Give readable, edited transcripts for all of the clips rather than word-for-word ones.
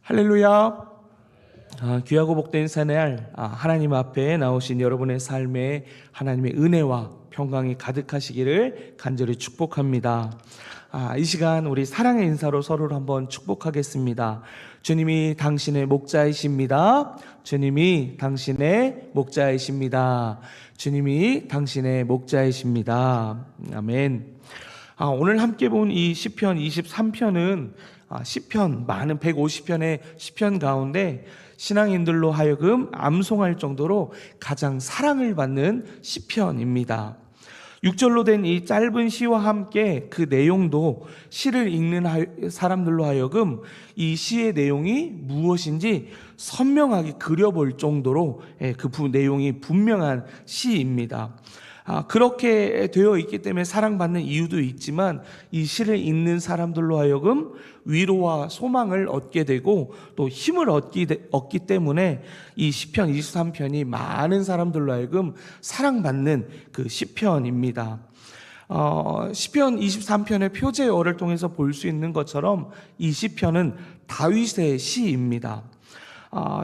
할렐루야. 귀하고 복된 새날 하나님 앞에 나오신 여러분의 삶에 하나님의 은혜와 평강이 가득하시기를 간절히 축복합니다. 이 시간 우리 사랑의 인사로 서로를 한번 축복하겠습니다. 주님이 당신의 목자이십니다. 주님이 당신의 목자이십니다. 주님이 당신의 목자이십니다. 아멘. 오늘 함께 본 이 시편 23편은 시편 많은 150편의 시편 가운데 신앙인들로 하여금 암송할 정도로 가장 사랑을 받는 시편입니다. 6절로 된 이 짧은 시와 함께 그 내용도 시를 읽는 사람들로 하여금 이 시의 내용이 무엇인지 선명하게 그려볼 정도로 그 내용이 분명한 시입니다. 그렇게 되어 있기 때문에 사랑받는 이유도 있지만 이 시를 읽는 사람들로 하여금 위로와 소망을 얻게 되고 또 힘을 얻기 때문에 이 시편 23편이 많은 사람들로 하여금 사랑받는 그 시편입니다. 시편 23편의 표제어를 통해서 볼 수 있는 것처럼 이 시편은 다윗의 시입니다.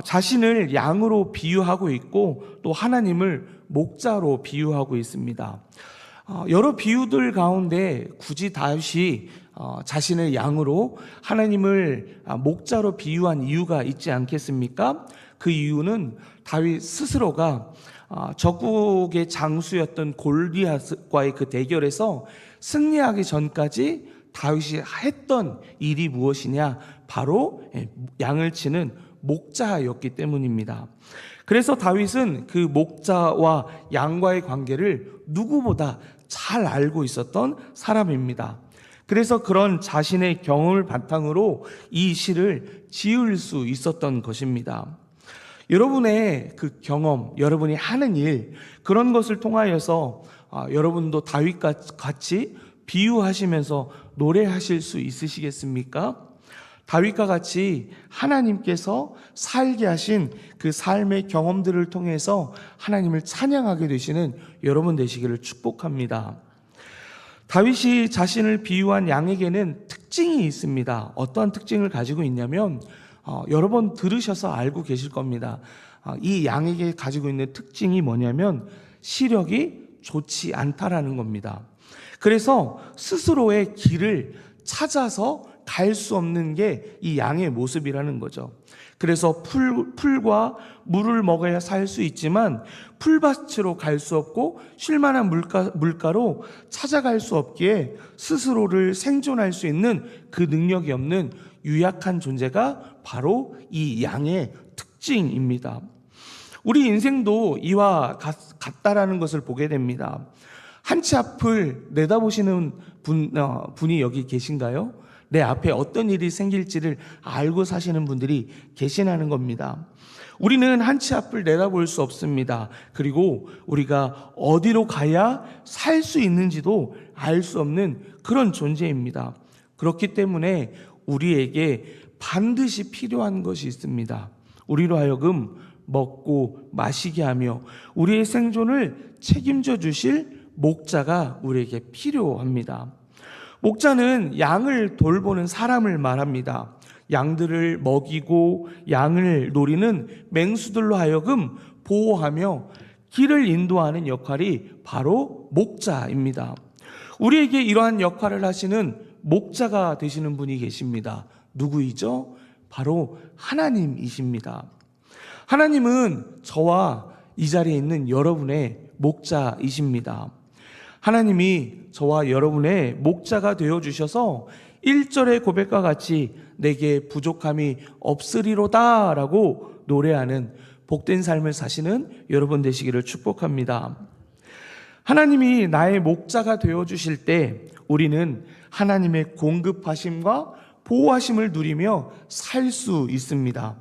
자신을 양으로 비유하고 있고 또 하나님을 목자로 비유하고 있습니다. 여러 비유들 가운데 굳이 다윗이 자신을 양으로 하나님을 목자로 비유한 이유가 있지 않겠습니까? 그 이유는 다윗 스스로가 적국의 장수였던 골리앗과의 그 대결에서 승리하기 전까지 다윗이 했던 일이 무엇이냐? 바로 양을 치는 목자였기 때문입니다. 그래서 다윗은 그 목자와 양과의 관계를 누구보다 잘 알고 있었던 사람입니다. 그래서 그런 자신의 경험을 바탕으로 이 시를 지을 수 있었던 것입니다. 여러분의 그 경험, 여러분이 하는 일, 그런 것을 통하여서 여러분도 다윗과 같이 비유하시면서 노래하실 수 있으시겠습니까? 다윗과 같이 하나님께서 살게 하신 그 삶의 경험들을 통해서 하나님을 찬양하게 되시는 여러분 되시기를 축복합니다. 다윗이 자신을 비유한 양에게는 특징이 있습니다. 어떠한 특징을 가지고 있냐면 여러 번 들으셔서 알고 계실 겁니다. 이 양에게 가지고 있는 특징이 뭐냐면 시력이 좋지 않다라는 겁니다. 그래서 스스로의 길을 찾아서 갈 수 없는 게 이 양의 모습이라는 거죠. 그래서 풀과 물을 먹어야 살 수 있지만 풀밭으로 갈 수 없고 쉴만한 물가로 찾아갈 수 없기에 스스로를 생존할 수 있는 그 능력이 없는 유약한 존재가 바로 이 양의 특징입니다. 우리 인생도 이와 같다라는 것을 보게 됩니다. 한 치 앞을 내다보시는 분이 여기 계신가요? 내 앞에 어떤 일이 생길지를 알고 사시는 분들이 계시다는 겁니다. 우리는 한 치 앞을 내다볼 수 없습니다. 그리고 우리가 어디로 가야 살 수 있는지도 알 수 없는 그런 존재입니다. 그렇기 때문에 우리에게 반드시 필요한 것이 있습니다. 우리로 하여금 먹고 마시게 하며 우리의 생존을 책임져 주실 목자가 우리에게 필요합니다. 목자는 양을 돌보는 사람을 말합니다. 양들을 먹이고 양을 노리는 맹수들로 하여금 보호하며 길을 인도하는 역할이 바로 목자입니다. 우리에게 이러한 역할을 하시는 목자가 되시는 분이 계십니다. 누구이죠? 바로 하나님이십니다. 하나님은 저와 이 자리에 있는 여러분의 목자이십니다. 하나님이 저와 여러분의 목자가 되어주셔서 1절의 고백과 같이 내게 부족함이 없으리로다 라고 노래하는 복된 삶을 사시는 여러분 되시기를 축복합니다. 하나님이 나의 목자가 되어주실 때 우리는 하나님의 공급하심과 보호하심을 누리며 살 수 있습니다.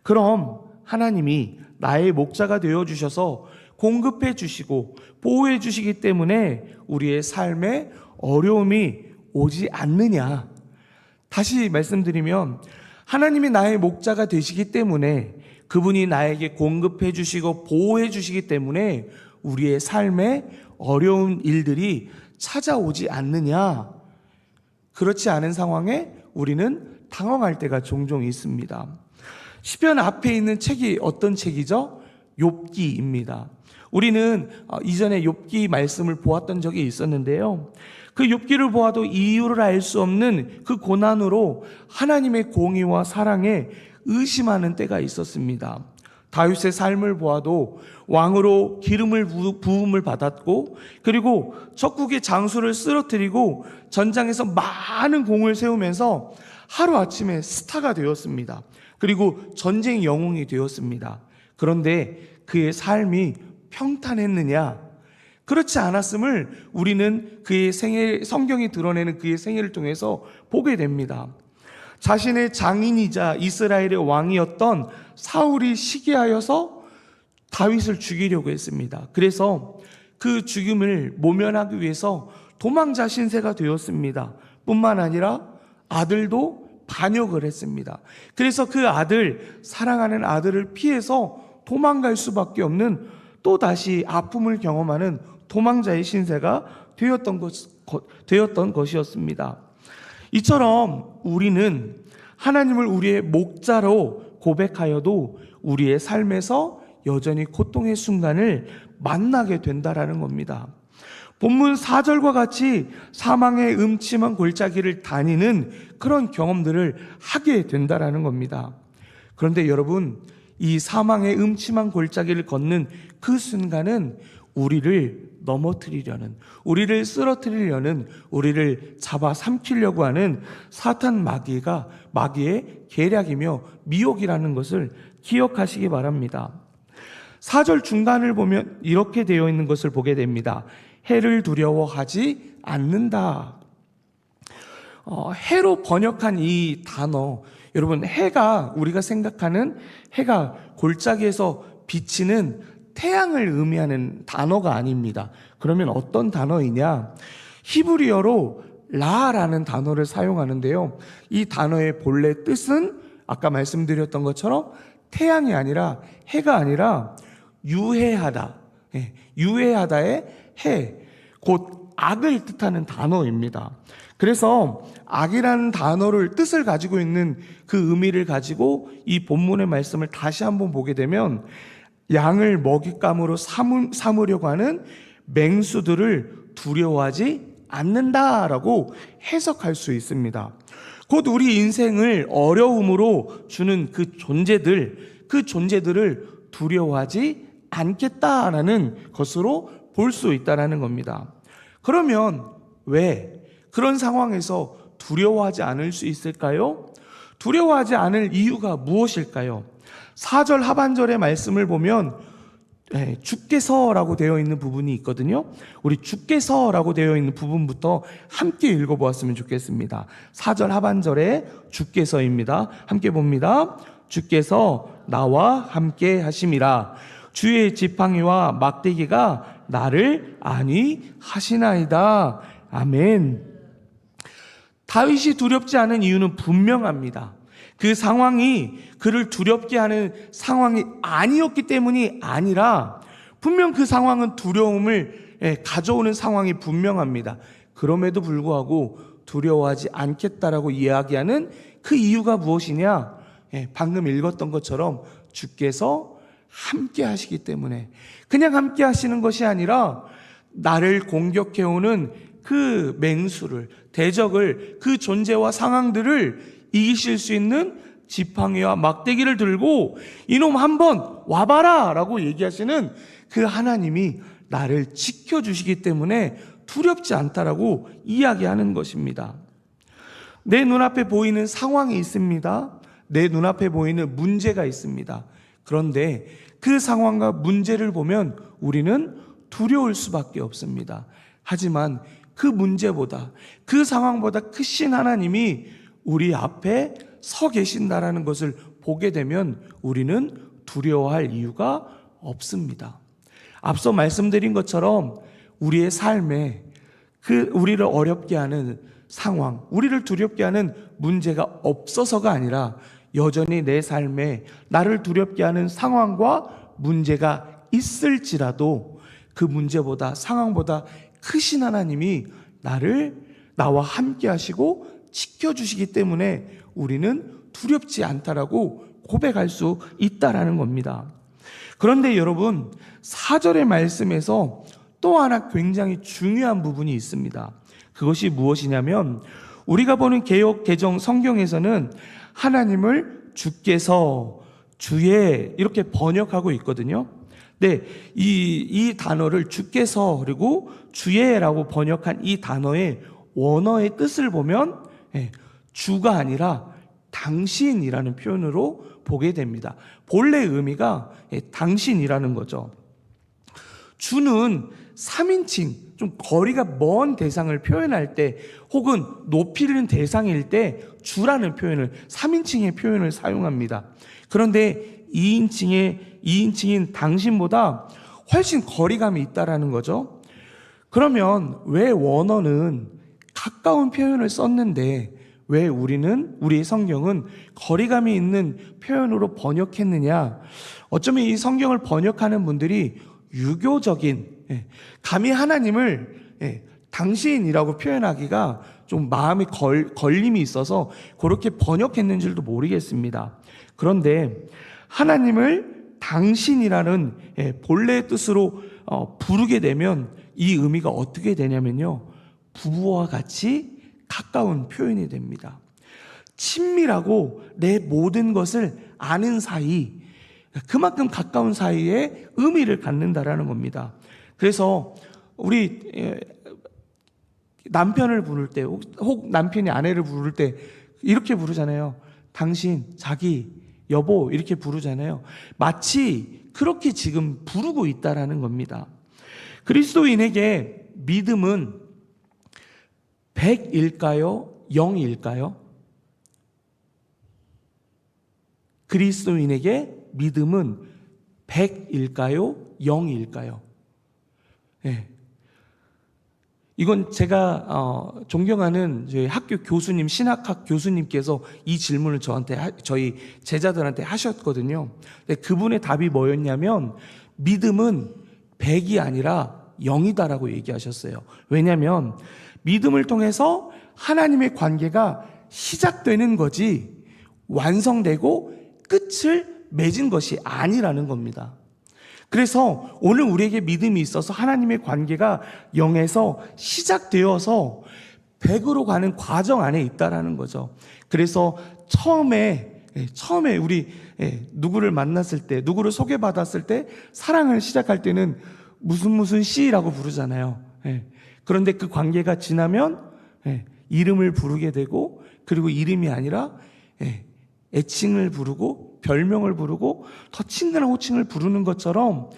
그럼 하나님이 나의 목자가 되어주셔서 공급해 주시고 보호해 주시기 때문에 우리의 삶에 어려움이 오지 않느냐? 다시 말씀드리면 하나님이 나의 목자가 되시기 때문에 그분이 나에게 공급해 주시고 보호해 주시기 때문에 우리의 삶에 어려운 일들이 찾아오지 않느냐? 그렇지 않은 상황에 우리는 당황할 때가 종종 있습니다. 시편 앞에 있는 책이 어떤 책이죠? 욥기입니다. 우리는 이전에 욥기 말씀을 보았던 적이 있었는데요. 그 욥기를 보아도 이유를 알 수 없는 그 고난으로 하나님의 공의와 사랑에 의심하는 때가 있었습니다. 다윗의 삶을 보아도 왕으로 기름을 부음을 받았고, 그리고 적국의 장수를 쓰러뜨리고 전장에서 많은 공을 세우면서 하루아침에 스타가 되었습니다. 그리고 전쟁 영웅이 되었습니다. 그런데 그의 삶이 평탄했느냐? 그렇지 않았음을 우리는 그의 성경이 드러내는 그의 생애를 통해서 보게 됩니다. 자신의 장인이자 이스라엘의 왕이었던 사울이 시기하여서 다윗을 죽이려고 했습니다. 그래서 그 죽임을 모면하기 위해서 도망자 신세가 되었습니다. 뿐만 아니라 아들도 반역을 했습니다. 그래서 그 아들, 사랑하는 아들을 피해서 도망갈 수밖에 없는, 또다시 아픔을 경험하는 도망자의 신세가 되었던 것이었습니다. 이처럼 우리는 하나님을 우리의 목자로 고백하여도 우리의 삶에서 여전히 고통의 순간을 만나게 된다라는 겁니다. 본문 4절과 같이 사망의 음침한 골짜기를 다니는 그런 경험들을 하게 된다라는 겁니다. 그런데 여러분, 이 사망의 음침한 골짜기를 걷는 그 순간은 우리를 넘어뜨리려는, 우리를 쓰러뜨리려는, 우리를 잡아 삼키려고 하는 사탄 마귀의 계략이며 미혹이라는 것을 기억하시기 바랍니다. 4절 중간을 보면 이렇게 되어 있는 것을 보게 됩니다. 해를 두려워하지 않는다. 해로 번역한 이 단어, 여러분, 해가, 우리가 생각하는 해가 골짜기에서 비치는 태양을 의미하는 단어가 아닙니다. 그러면 어떤 단어이냐? 히브리어로 라라는 단어를 사용하는데요. 이 단어의 본래 뜻은 아까 말씀드렸던 것처럼 태양이 아니라, 해가 아니라 유해하다. 유해하다의 해, 곧 악을 뜻하는 단어입니다. 그래서 악이라는 단어를 뜻을 가지고 있는 그 의미를 가지고 이 본문의 말씀을 다시 한번 보게 되면 양을 먹잇감으로 삼으려고 하는 맹수들을 두려워하지 않는다라고 해석할 수 있습니다. 곧 우리 인생을 어려움으로 주는 그 존재들을 두려워하지 않겠다라는 것으로 볼 수 있다라는 겁니다. 그러면 왜 그런 상황에서 두려워하지 않을 수 있을까요? 두려워하지 않을 이유가 무엇일까요? 4절 하반절의 말씀을 보면 주께서라고 되어 있는 부분이 있거든요. 우리 주께서라고 되어 있는 부분부터 함께 읽어보았으면 좋겠습니다. 4절 하반절에 주께서입니다. 함께 봅니다. 주께서 나와 함께 하심이라. 주의 지팡이와 막대기가 나를 안위하시나이다. 아멘. 다윗이 두렵지 않은 이유는 분명합니다. 그 상황이 그를 두렵게 하는 상황이 아니었기 때문이 아니라 분명 그 상황은 두려움을 가져오는 상황이 분명합니다. 그럼에도 불구하고 두려워하지 않겠다라고 이야기하는 그 이유가 무엇이냐? 방금 읽었던 것처럼 주께서 함께 하시기 때문에, 그냥 함께 하시는 것이 아니라 나를 공격해오는 그 맹수를, 대적을, 그 존재와 상황들을 이기실 수 있는 지팡이와 막대기를 들고 이놈 한번 와봐라 라고 얘기하시는 그 하나님이 나를 지켜주시기 때문에 두렵지 않다라고 이야기하는 것입니다. 내 눈앞에 보이는 상황이 있습니다. 내 눈앞에 보이는 문제가 있습니다. 그런데 그 상황과 문제를 보면 우리는 두려울 수밖에 없습니다. 하지만 그 문제보다, 그 상황보다 크신 하나님이 우리 앞에 서 계신다라는 것을 보게 되면 우리는 두려워할 이유가 없습니다. 앞서 말씀드린 것처럼 우리의 삶에 우리를 어렵게 하는 상황, 우리를 두렵게 하는 문제가 없어서가 아니라 여전히 내 삶에 나를 두렵게 하는 상황과 문제가 있을지라도 그 문제보다, 상황보다 크신 하나님이 나와 함께 하시고 지켜주시기 때문에 우리는 두렵지 않다라고 고백할 수 있다라는 겁니다. 그런데 여러분, 4절의 말씀에서 또 하나 굉장히 중요한 부분이 있습니다. 그것이 무엇이냐면, 우리가 보는 개역 개정 성경에서는 하나님을 주께서, 주의 이렇게 번역하고 있거든요. 네, 이 단어를 주께서 그리고 주의라고 번역한 이 단어의 원어의 뜻을 보면 주가 아니라 당신이라는 표현으로 보게 됩니다. 본래 의미가 당신이라는 거죠. 주는 3인칭, 좀 거리가 먼 대상을 표현할 때 혹은 높이는 대상일 때 주라는 표현을, 3인칭의 표현을 사용합니다. 그런데 2인칭인 당신보다 훨씬 거리감이 있다라는 거죠. 그러면 왜 원어는 가까운 표현을 썼는데 왜 우리의 성경은 거리감이 있는 표현으로 번역했느냐? 어쩌면 이 성경을 번역하는 분들이 유교적인, 감히 하나님을 당신이라고 표현하기가 좀 마음에 걸림이 있어서 그렇게 번역했는지도 모르겠습니다. 그런데 하나님을 당신이라는 본래의 뜻으로 부르게 되면 이 의미가 어떻게 되냐면요, 부부와 같이 가까운 표현이 됩니다. 친밀하고 내 모든 것을 아는 사이, 그만큼 가까운 사이에 의미를 갖는다라는 겁니다. 그래서 우리 남편을 부를 때, 혹 남편이 아내를 부를 때 이렇게 부르잖아요. 당신, 자기, 여보 이렇게 부르잖아요. 마치 그렇게 지금 부르고 있다라는 겁니다. 그리스도인에게 믿음은 100일까요? 0일까요? 그리스도인에게 믿음은 100일까요? 0일까요? 네. 이건 제가 존경하는 저희 학교 교수님, 신학학 교수님께서 이 질문을 저희 제자들한테 하셨거든요. 근데 그분의 답이 뭐였냐면 믿음은 100이 아니라 0이다라고 얘기하셨어요. 왜냐하면 믿음을 통해서 하나님의 관계가 시작되는 거지 완성되고 끝을 맺은 것이 아니라는 겁니다. 그래서 오늘 우리에게 믿음이 있어서 하나님의 관계가 0에서 시작되어서 100으로 가는 과정 안에 있다라는 거죠. 그래서 처음에 우리 누구를 만났을 때, 누구를 소개받았을 때 사랑을 시작할 때는 무슨 씨라고 부르잖아요. 그런데 그 관계가 지나면 이름을 부르게 되고, 그리고 이름이 아니라 애칭을 부르고 별명을 부르고 더 친근한 호칭을 부르는 것처럼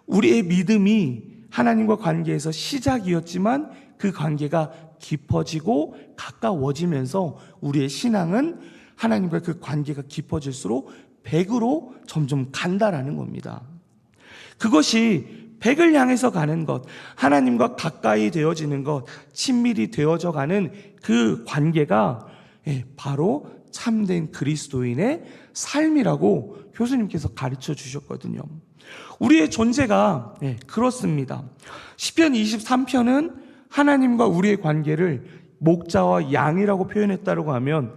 우리의 믿음이 하나님과 관계에서 시작이었지만 그 관계가 깊어지고 가까워지면서 우리의 신앙은 하나님과 그 관계가 깊어질수록 100으로 점점 간다라는 겁니다. 그것이 100을 향해서 가는 것, 하나님과 가까이 되어지는 것, 친밀히 되어져 가는 그 관계가 바로 참된 그리스도인의 삶이라고 교수님께서 가르쳐 주셨거든요. 우리의 존재가 그렇습니다. 시편 23편은 하나님과 우리의 관계를 목자와 양이라고 표현했다고 하면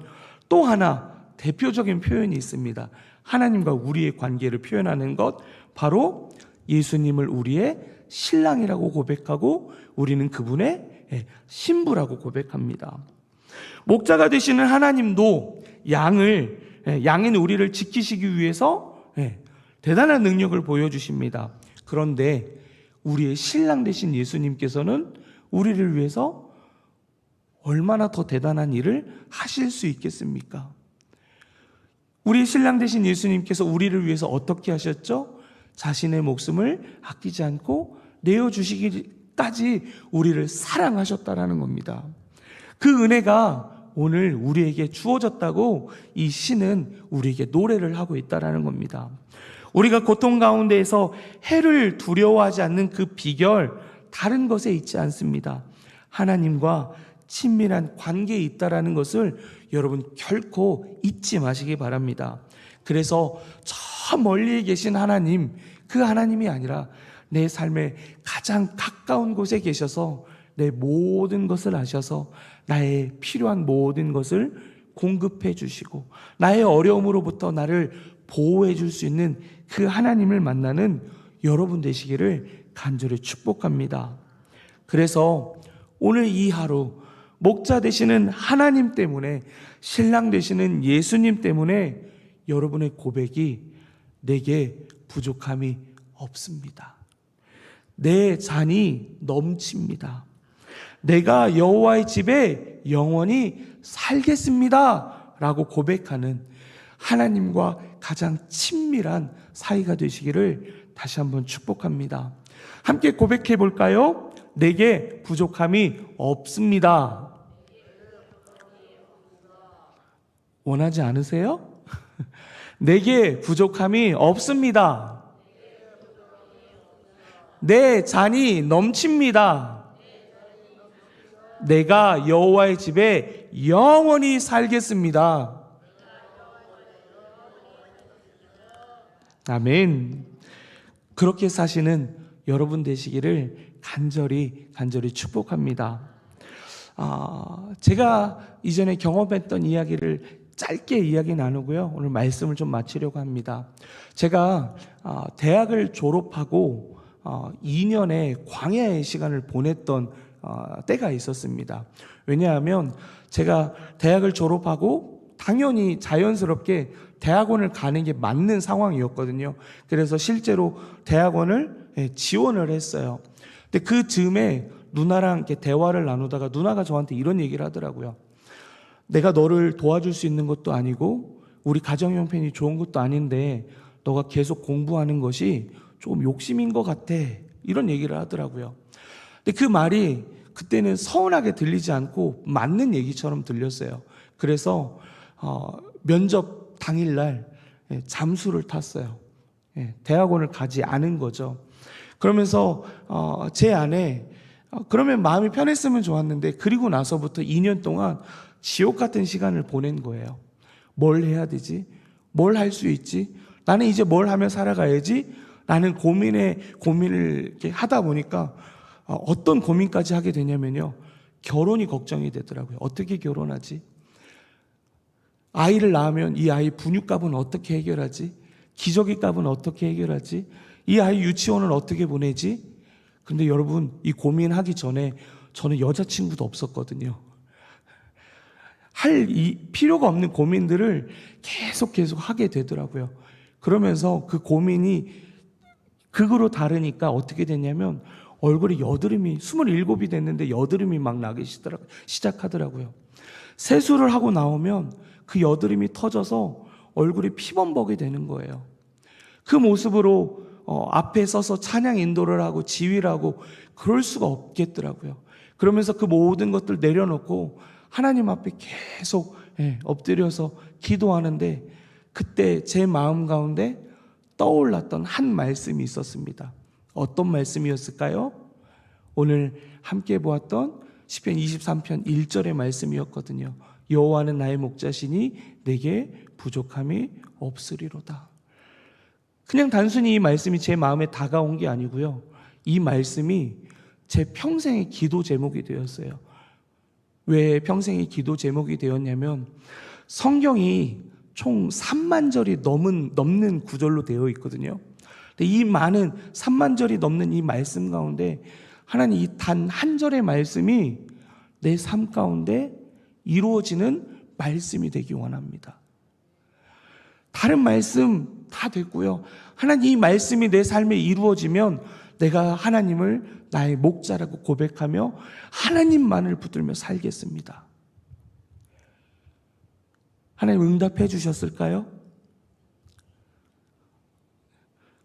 또 하나 대표적인 표현이 있습니다. 하나님과 우리의 관계를 표현하는 것, 바로 예수님을 우리의 신랑이라고 고백하고 우리는 그분의 신부라고 고백합니다. 목자가 되시는 하나님도 양인 우리를 지키시기 위해서 대단한 능력을 보여주십니다. 그런데 우리의 신랑 되신 예수님께서는 우리를 위해서 얼마나 더 대단한 일을 하실 수 있겠습니까? 우리의 신랑 되신 예수님께서 우리를 위해서 어떻게 하셨죠? 자신의 목숨을 아끼지 않고 내어주시기까지 우리를 사랑하셨다라는 겁니다. 그 은혜가 오늘 우리에게 주어졌다고 이 시는 우리에게 노래를 하고 있다는 겁니다. 우리가 고통 가운데에서 해를 두려워하지 않는 그 비결, 다른 것에 있지 않습니다. 하나님과 친밀한 관계에 있다는 것을 여러분 결코 잊지 마시기 바랍니다. 그래서 저 멀리 계신 하나님, 그 하나님이 아니라 내 삶의 가장 가까운 곳에 계셔서 내 모든 것을 아셔서 나의 필요한 모든 것을 공급해 주시고 나의 어려움으로부터 나를 보호해 줄 수 있는 그 하나님을 만나는 여러분 되시기를 간절히 축복합니다. 그래서 오늘 이 하루 목자 되시는 하나님 때문에, 신랑 되시는 예수님 때문에 여러분의 고백이 내게 부족함이 없습니다. 내 잔이 넘칩니다. 내가 여호와의 집에 영원히 살겠습니다 라고 고백하는 하나님과 가장 친밀한 사이가 되시기를 다시 한번 축복합니다. 함께 고백해 볼까요? 내게 부족함이 없습니다. 원하지 않으세요? 내게 부족함이 없습니다. 내 잔이 넘칩니다. 내가 여호와의 집에 영원히 살겠습니다. 아멘. 그렇게 사시는 여러분 되시기를 간절히 축복합니다. 제가 이전에 경험했던 이야기를 짧게 이야기 나누고요. 오늘 말씀을 좀 마치려고 합니다. 제가 대학을 졸업하고 2년의 광야의 시간을 보냈던 때가 있었습니다. 왜냐하면 제가 대학을 졸업하고 당연히 자연스럽게 대학원을 가는 게 맞는 상황이었거든요. 그래서 실제로 대학원을 지원을 했어요. 근데 그 즈음에 누나랑 이렇게 대화를 나누다가 누나가 저한테 이런 얘기를 하더라고요. 내가 너를 도와줄 수 있는 것도 아니고 우리 가정 형편이 좋은 것도 아닌데 너가 계속 공부하는 것이 좀 욕심인 것 같아, 이런 얘기를 하더라고요. 근데 그 말이 그때는 서운하게 들리지 않고 맞는 얘기처럼 들렸어요. 그래서 면접 당일날 잠수를 탔어요. 대학원을 가지 않은 거죠. 그러면서 제 안에 그러면 마음이 편했으면 좋았는데, 그리고 나서부터 2년 동안 지옥 같은 시간을 보낸 거예요. 뭘 해야 되지? 뭘 할 수 있지? 나는 이제 뭘 하며 살아가야지? 라는 고민을 이렇게 하다 보니까 어떤 고민까지 하게 되냐면요, 결혼이 걱정이 되더라고요. 어떻게 결혼하지? 아이를 낳으면 이 아이 분유값은 어떻게 해결하지? 기저귀 값은 어떻게 해결하지? 이 아이 유치원을 어떻게 보내지? 근데 여러분, 이 고민하기 전에 저는 여자친구도 없었거든요. 할 필요가 없는 고민들을 계속 하게 되더라고요. 그러면서 그 고민이 극으로 다르니까 어떻게 됐냐면 얼굴에 여드름이 27이 됐는데 여드름이 막 나기 시작하더라고요. 세수를 하고 나오면 그 여드름이 터져서 얼굴이 피범벅이 되는 거예요. 그 모습으로 앞에 서서 찬양 인도를 하고 지휘를 하고 그럴 수가 없겠더라고요. 그러면서 그 모든 것들 내려놓고 하나님 앞에 계속 엎드려서 기도하는데, 그때 제 마음 가운데 떠올랐던 한 말씀이 있었습니다. 어떤 말씀이었을까요? 오늘 함께 보았던 시편 23편 1절의 말씀이었거든요. 여호와는 나의 목자시니 내게 부족함이 없으리로다. 그냥 단순히 이 말씀이 제 마음에 다가온 게 아니고요, 이 말씀이 제 평생의 기도 제목이 되었어요. 왜 평생의 기도 제목이 되었냐면, 성경이 총 3만 절이 넘는 구절로 되어 있거든요. 근데 이 많은 3만 절이 넘는 이 말씀 가운데 하나님 이 단 한 절의 말씀이 내 삶 가운데 이루어지는 말씀이 되기 원합니다. 다른 말씀 다 됐고요. 하나님 이 말씀이 내 삶에 이루어지면 내가 하나님을 나의 목자라고 고백하며 하나님만을 붙들며 살겠습니다. 하나님 응답해 주셨을까요?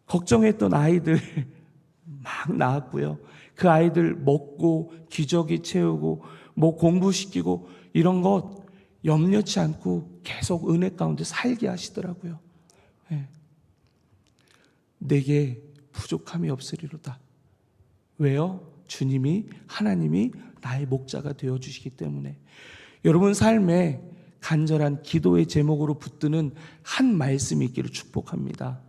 걱정했던 아이들 막 낳았고요. 그 아이들 먹고 기저귀 채우고 뭐 공부시키고 이런 것 염려치 않고 계속 은혜 가운데 살게 하시더라고요. 내게 부족함이 없으리로다. 왜요? 주님이, 하나님이 나의 목자가 되어주시기 때문에. 여러분 삶에 간절한 기도의 제목으로 붙드는 한 말씀이 있기를 축복합니다.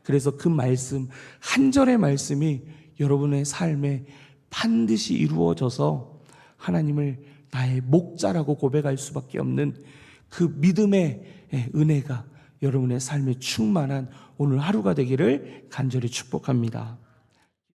그래서 그 말씀, 한 절의 말씀이 여러분의 삶에 반드시 이루어져서 하나님을 나의 목자라고 고백할 수밖에 없는 그 믿음의 은혜가 여러분의 삶에 충만한 오늘 하루가 되기를 간절히 축복합니다.